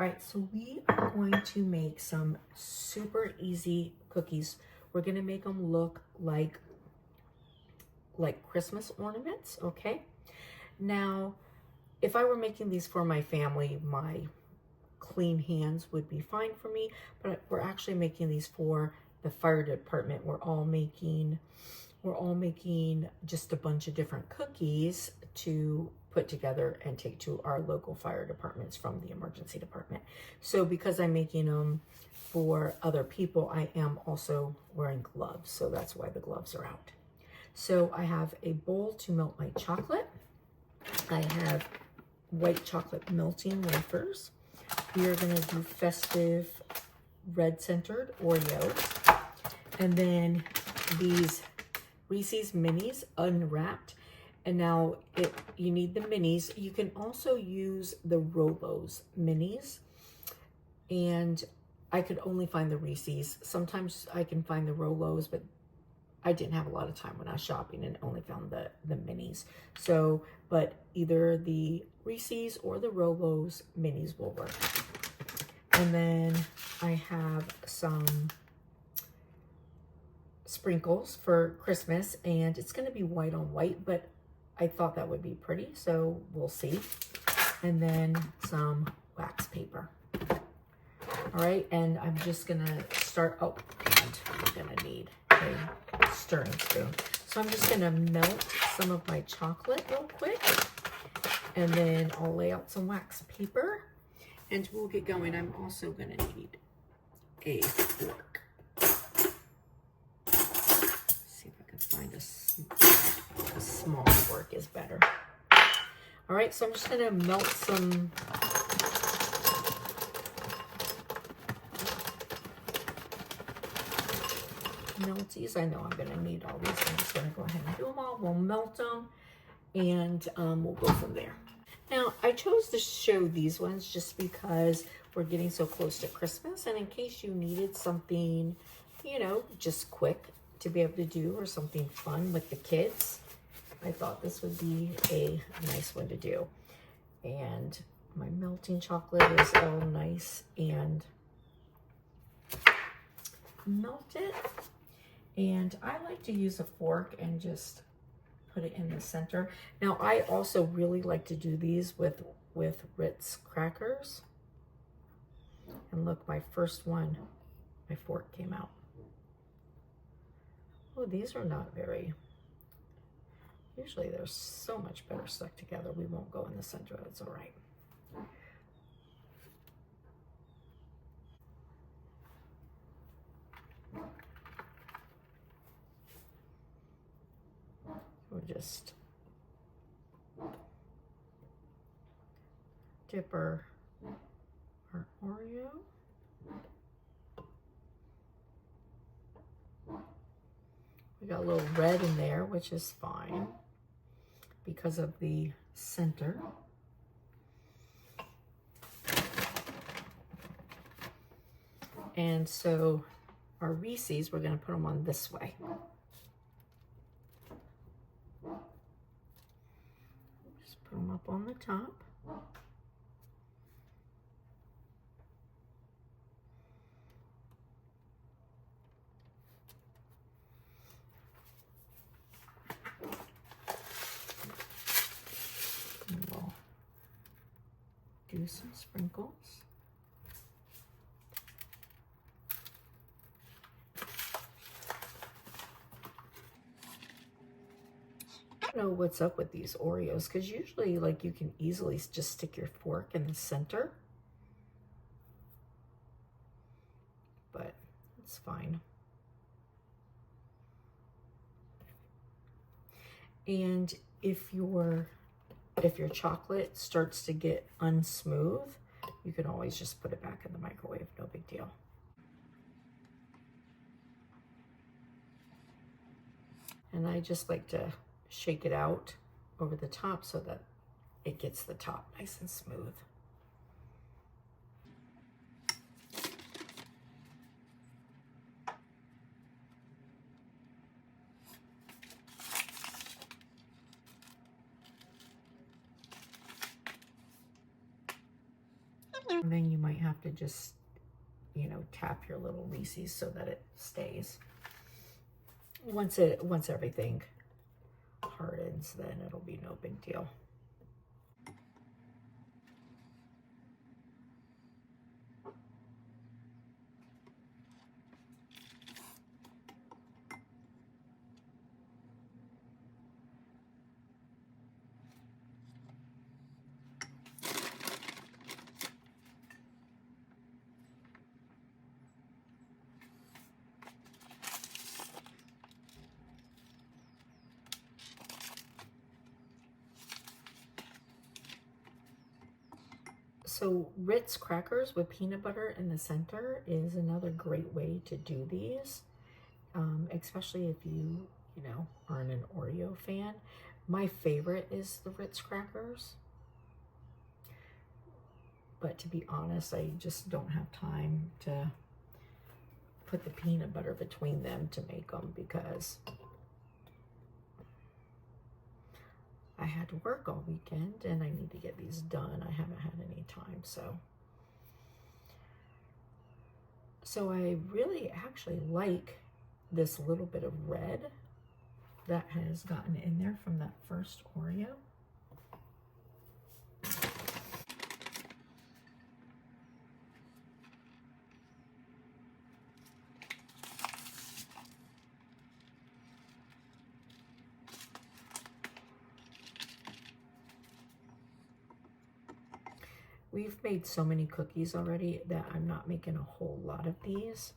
All right, so we are going to make some super easy cookies. We're gonna make them look like Christmas ornaments, okay? Now, if I were making these for my family, my clean hands would be fine for me, but we're actually making these for the fire department. We're all making just a bunch of different cookies to put together and take to our local fire departments from the emergency department. So because I'm making them for other people, I am also wearing gloves. So that's why the gloves are out. So I have a bowl to melt my chocolate. I have white chocolate melting wafers. We are gonna do festive red centered Oreos. And then these Reese's minis unwrapped. And now you need the minis. You can also use the Rolos minis. And I could only find the Reese's. Sometimes I can find the Rolos, but I didn't have a lot of time when I was shopping and only found the minis. So, but either the Reese's or the Rolos minis will work. And then I have some sprinkles for Christmas, and it's going to be white on white, but I thought that would be pretty, so we'll see. And then some wax paper. All right, and I'm just gonna start, oh, and I'm gonna need a stirring spoon. So I'm just gonna melt some of my chocolate real quick, and then I'll lay out some wax paper, and we'll get going. I'm also gonna need a fork. See if I can find a small fork is better. All right, so I'm just gonna melt some melties. I know I'm gonna need all these. I'm just gonna go ahead and do them all. We'll melt them, and we'll go from there. Now, I chose to show these ones just because we're getting so close to Christmas, and in case you needed something, you know, just quick to be able to do, or something fun with the kids, I thought this would be a nice one to do. And my melting chocolate is all nice and melted. And I like to use a fork and just put it in the center. Now, I also really like to do these with Ritz crackers. And look, my first one, my fork came out. Oh, these are not very, usually they're so much better stuck together. We won't go in the center, that's all right. We'll just dip our Oreo. We got a little red in there, which is fine because of the center. And so our Reese's, we're going to put them on this way. Just put them up on the top. And we'll do some sprinkles. I don't know what's up with these Oreos, because usually like you can easily just stick your fork in the center, but it's fine. And if your chocolate starts to get unsmooth, you can always just put it back in the microwave, no big deal. And I just like to shake it out over the top so that it gets the top nice and smooth. And then you might have to just, you know, tap your little Reese's so that it stays. Once everything hardens, then it'll be no big deal. So Ritz crackers with peanut butter in the center is another great way to do these, especially if you know, aren't an Oreo fan. My favorite is the Ritz crackers, but to be honest, I just don't have time to put the peanut butter between them to make them because I had to work all weekend and I need to get these done. I haven't had any time, so I really actually like this little bit of red that has gotten in there from that first Oreo. We've made so many cookies already that I'm not making a whole lot of these.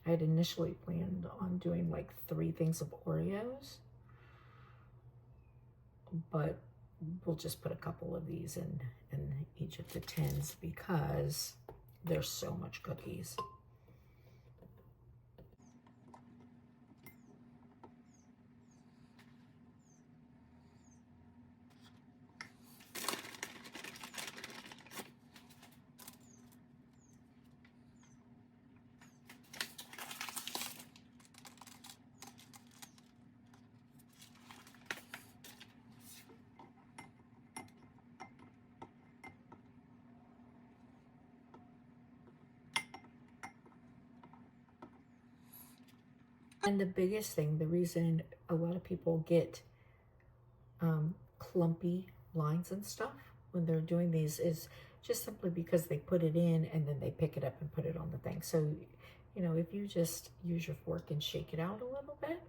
I had initially planned on doing like 3 things of Oreos, but we'll just put a couple of these in each of the tins because there's so much cookies. And the biggest thing, the reason a lot of people get clumpy lines and stuff when they're doing these is just simply because they put it in and then they pick it up and put it on the thing. So, you know, if you just use your fork and shake it out a little bit,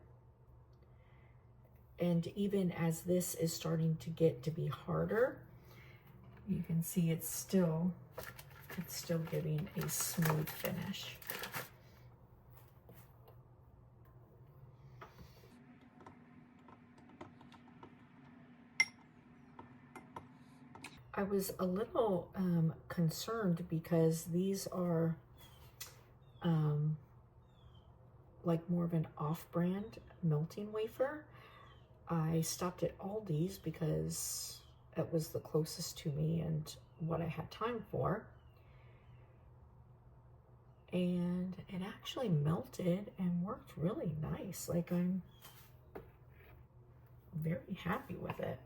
and even as this is starting to get to be harder, you can see it's still giving a smooth finish. I was a little concerned because these are like more of an off-brand melting wafer. I stopped at Aldi's because it was the closest to me and what I had time for. And it actually melted and worked really nice. Like, I'm very happy with it.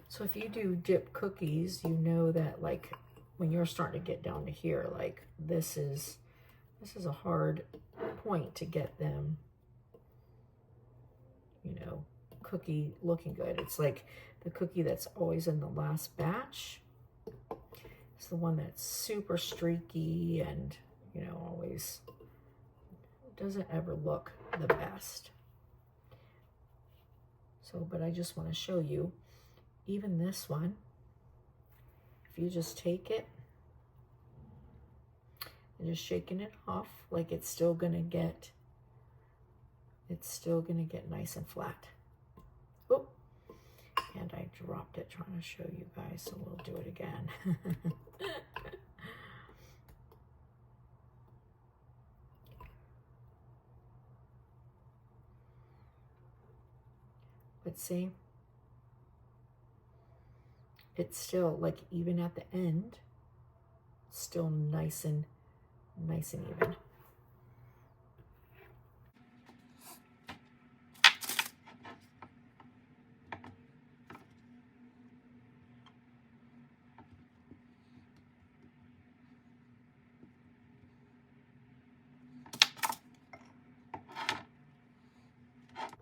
So if you do dip cookies, you know that like when you're starting to get down to here, like this is a hard point to get them, you know, cookie looking good. It's like the cookie that's always in the last batch. It's the one that's super streaky and, you know, always doesn't ever look the best. So, but I just want to show you, even this one, if you just take it and just shaking it off, like it's still gonna get nice and flat. Oh, and I dropped it trying to show you guys, so we'll do it again. But see, it's still like, even at the end, still nice and even.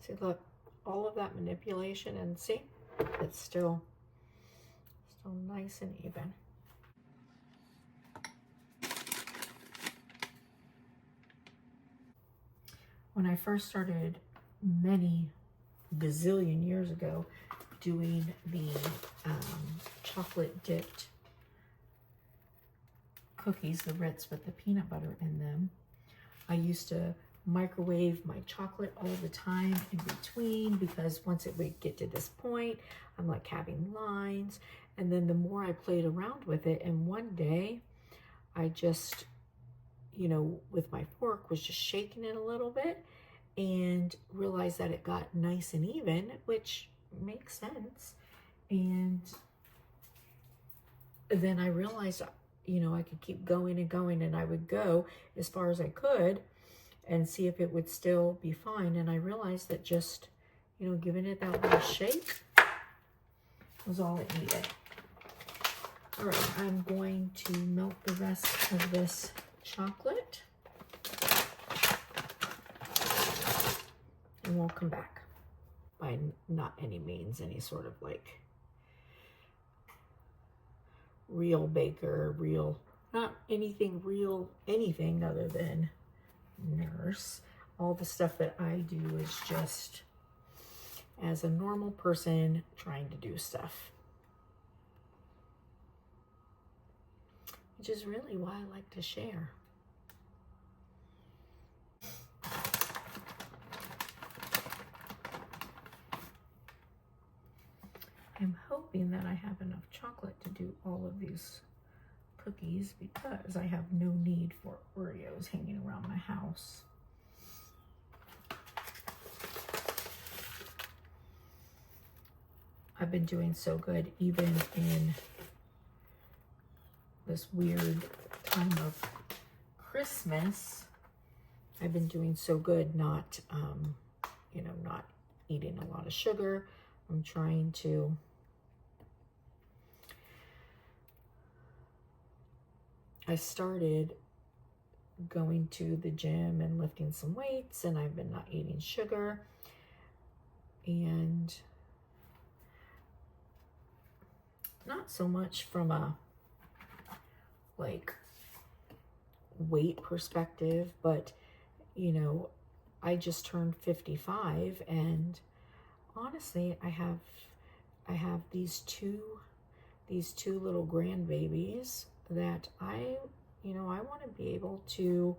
See, look, all of that manipulation, and see, it's still nice and even. When I first started many gazillion years ago doing the chocolate dipped cookies, the Ritz with the peanut butter in them, I used to microwave my chocolate all the time in between, because once it would get to this point, I'm like having lines. And then the more I played around with it, and one day I just, you know, with my fork was just shaking it a little bit and realized that it got nice and even, which makes sense. And then I realized, you know, I could keep going and going, and I would go as far as I could and see if it would still be fine. And I realized that just, you know, giving it that little shake was all it needed. All right, I'm going to melt the rest of this chocolate, and we'll come back. By not any means any sort of like real baker, not anything real, anything other than nurse. All the stuff that I do is just as a normal person trying to do stuff, which is really why I like to share. I'm hoping that I have enough chocolate to do all of these cookies, because I have no need for Oreos hanging around my house. I've been doing so good, even in this weird time of Christmas. I've been doing so good, not, you know, not eating a lot of sugar. I'm trying to I started going to the gym and lifting some weights, and I've been not eating sugar. And not so much from a like weight perspective, but you know, I just turned 55, and honestly, I have these two little grandbabies that I want to be able to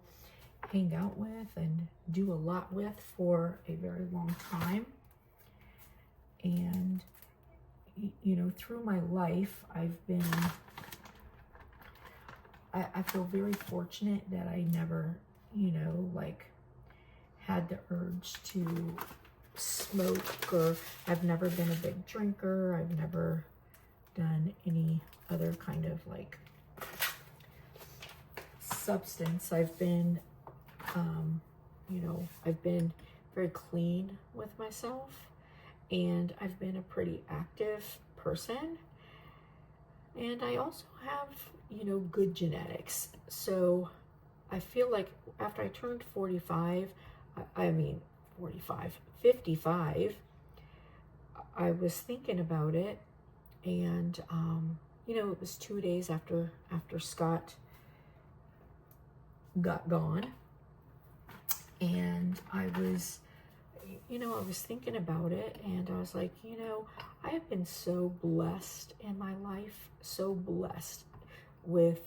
hang out with and do a lot with for a very long time. And you know, through my life, I feel very fortunate that I never, you know, like had the urge to smoke, or I've never been a big drinker. I've never done any other kind of like substance. I've been, you know, I've been very clean with myself, and I've been a pretty active person. And I also have, you know, good genetics. So I feel like after I turned 55, 55, I was thinking about it, and you know, it was 2 days after Scott got gone, and I was thinking about it, and I was like, you know, I have been so blessed in my life, so blessed with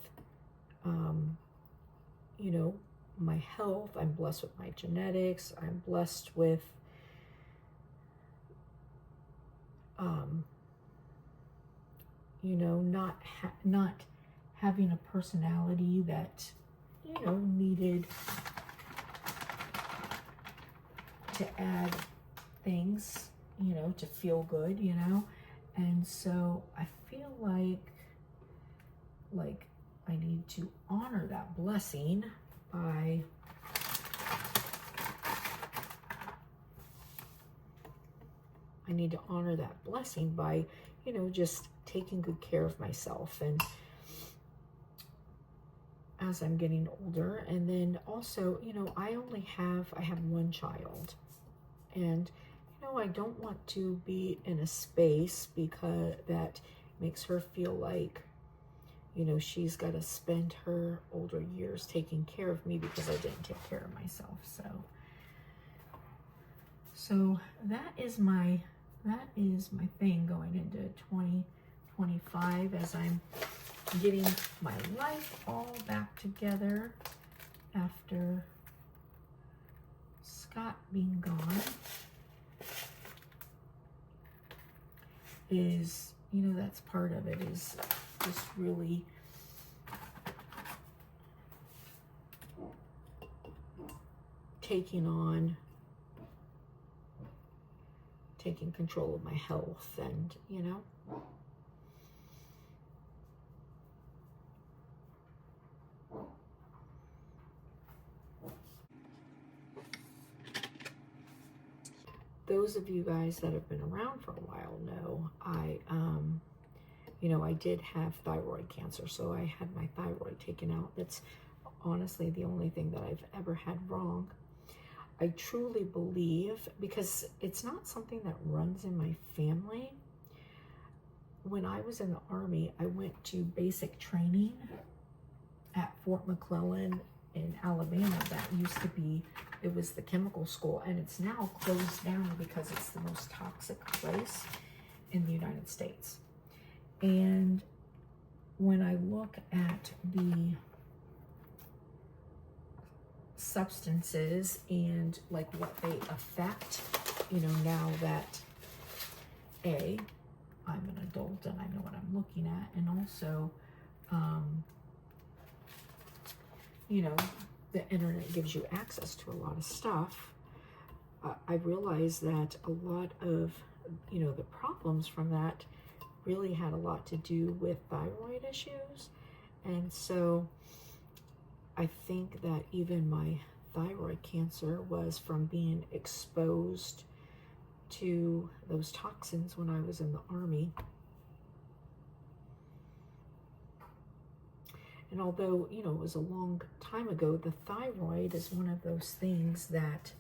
you know, my health. I'm blessed with my genetics. I'm blessed with you know, not having a personality that, you know, needed to add things, you know, to feel good, you know. And so I feel like I need to honor that blessing by you know, just taking good care of myself, and as I'm getting older. And then also, you know, I have one child, and you know, I don't want to be in a space because that makes her feel like, you know, she's got to spend her older years taking care of me because I didn't take care of myself. So that is my thing going into 2025, as I'm getting my life all back together after Scott being gone. Is, you know, that's part of it, is just really taking control of my health, and you know, those of you guys that have been around for a while know you know, I did have thyroid cancer, so I had my thyroid taken out. That's honestly the only thing that I've ever had wrong. I truly believe, because it's not something that runs in my family. When I was in the Army, I went to basic training at Fort McClellan in Alabama. That used to be, it was the chemical school, and it's now closed down because it's the most toxic place in the United States. And when I look at the substances and like what they affect, you know, now that I'm an adult and I know what I'm looking at, and also you know, the internet gives you access to a lot of stuff. I realized that a lot of, you know, the problems from that really had a lot to do with thyroid issues. And so I think that even my thyroid cancer was from being exposed to those toxins when I was in the Army. And although, you know, it was a long time ago, the thyroid is one of those things that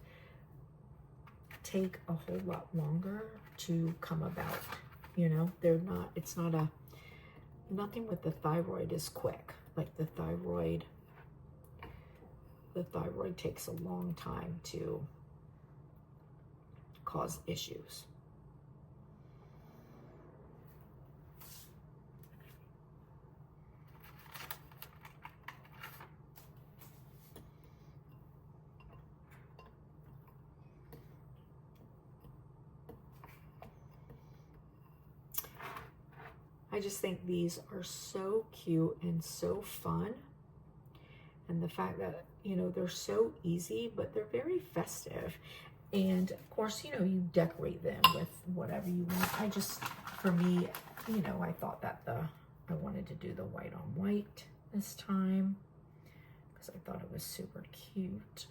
take a whole lot longer to come about. You know, nothing with the thyroid is quick. Like the thyroid takes a long time to cause issues. I just think these are so cute and so fun. And the fact that, you know, they're so easy, but they're very festive. And of course, you know, you decorate them with whatever you want. For me, you know, I thought that I wanted to do the white on white this time because I thought it was super cute.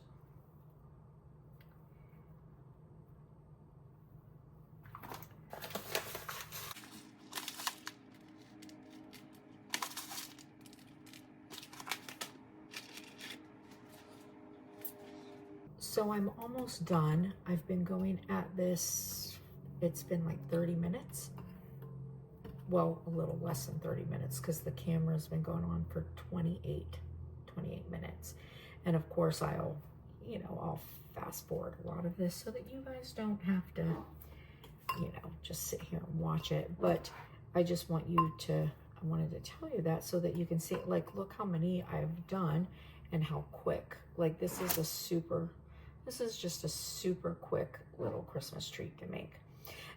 So I'm almost done. I've been going at this, it's been like 30 minutes. Well, a little less than 30 minutes because the camera's been going on for 28 minutes. And of course I'll fast forward a lot of this so that you guys don't have to, you know, just sit here and watch it. But I just want you to, I wanted to tell you that so that you can see, like, look how many I've done and how quick. Like this is just a super quick little Christmas tree to make.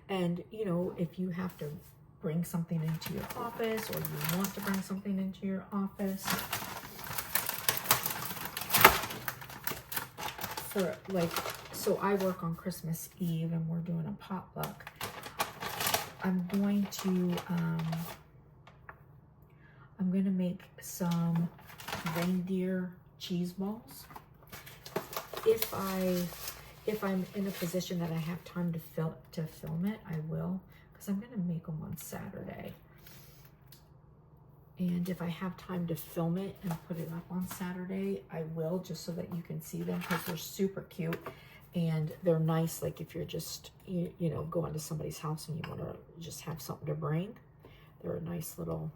And, you know, if you have to bring something into your office or you want to bring something into your office for like so I work on Christmas Eve and we're doing a potluck. I'm going to make some reindeer cheese balls. If I'm in a position that I have time to film it, I will, because I'm going to make them on Saturday. And if I have time to film it and put it up on Saturday, I will, just so that you can see them, because they're super cute and they're nice. Like if you're just, you know, going to somebody's house and you want to just have something to bring, they're a nice little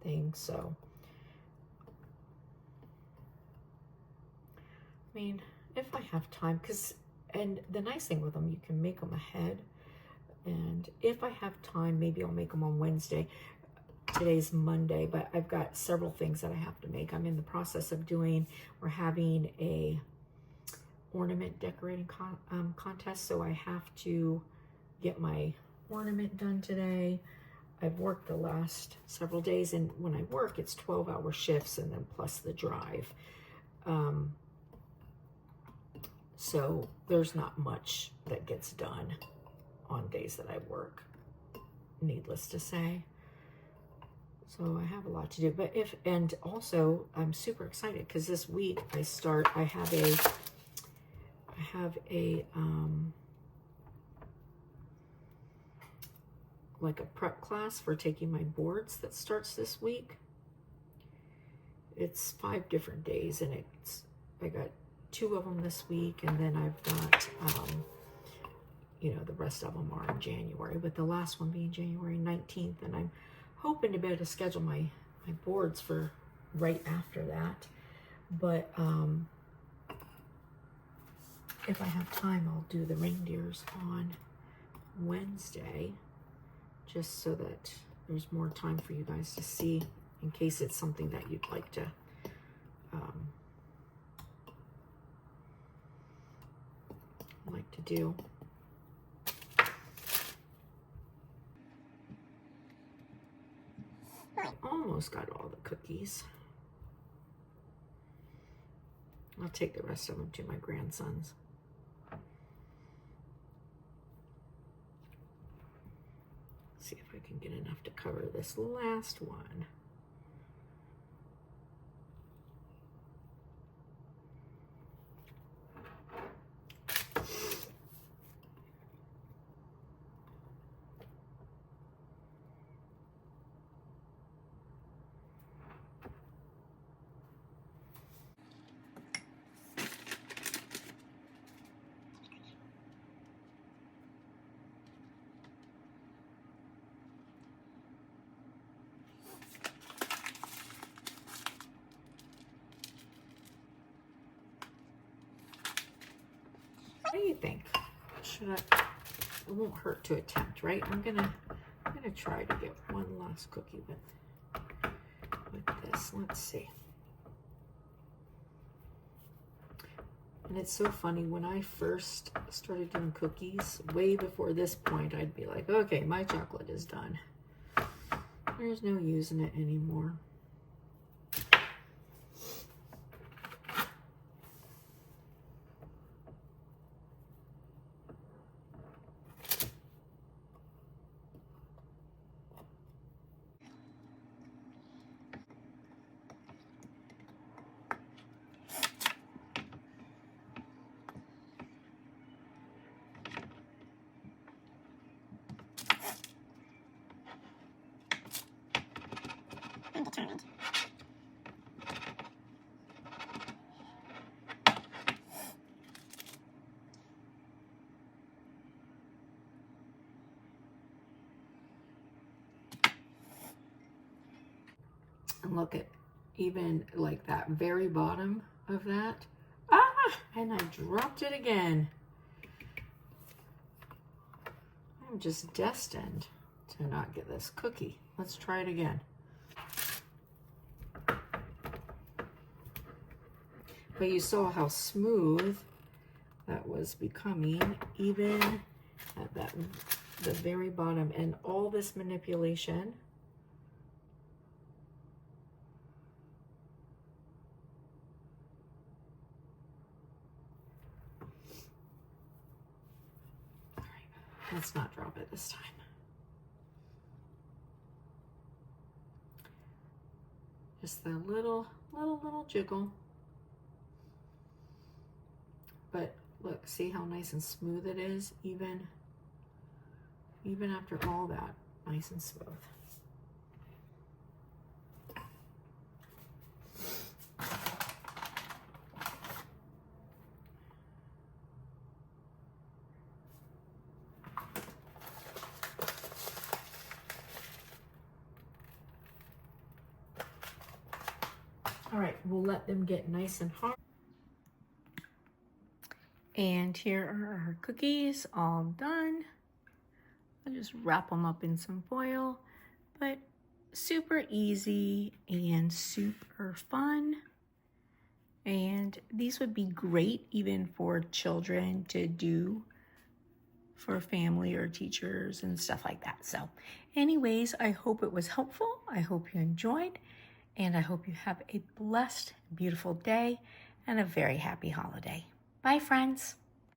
thing. So, I mean, if I have time, and the nice thing with them, you can make them ahead. And if I have time, maybe I'll make them on Wednesday. Today's Monday, but I've got several things that I have to make. I'm in the process of we're having a ornament decorating contest, so I have to get my ornament done today. I've worked the last several days, and when I work, it's 12-hour shifts and then plus the drive. So there's not much that gets done on days that I work, needless to say. So I have a lot to do, and also I'm super excited because this week I have a like a prep class for taking my boards that starts this week. It's 5 different days, and I got 2 of them this week, and then I've got, you know, the rest of them are in January, but the last one being January 19th, and I'm hoping to be able to schedule my boards for right after that. But if I have time, I'll do the reindeers on Wednesday, just so that there's more time for you guys to see, in case it's something that you'd like to do. Almost got all the cookies. I'll take the rest of them to my grandsons. See if I can get enough to cover this last one. What do you think? It won't hurt to attempt, right? I'm gonna try to get one last cookie with this. Let's see. And it's so funny, when I first started doing cookies, way before this point, I'd be like, okay, my chocolate is done. There's no using it anymore. Determined. And look at even like that very bottom of that. And I dropped it again. I'm just destined to not get this cookie. Let's try it again. But you saw how smooth that was becoming, even at the very bottom, and all this manipulation. Let's not drop it this time. Just the little jiggle. But look, see how nice and smooth it is, even after all that, nice and smooth. All right, we'll let them get nice and hard. And here are our cookies all done. I'll just wrap them up in some foil, but super easy and super fun. And these would be great even for children to do for family or teachers and stuff like that. So anyways, I hope it was helpful. I hope you enjoyed. And I hope you have a blessed, beautiful day and a very happy holiday. Bye, friends.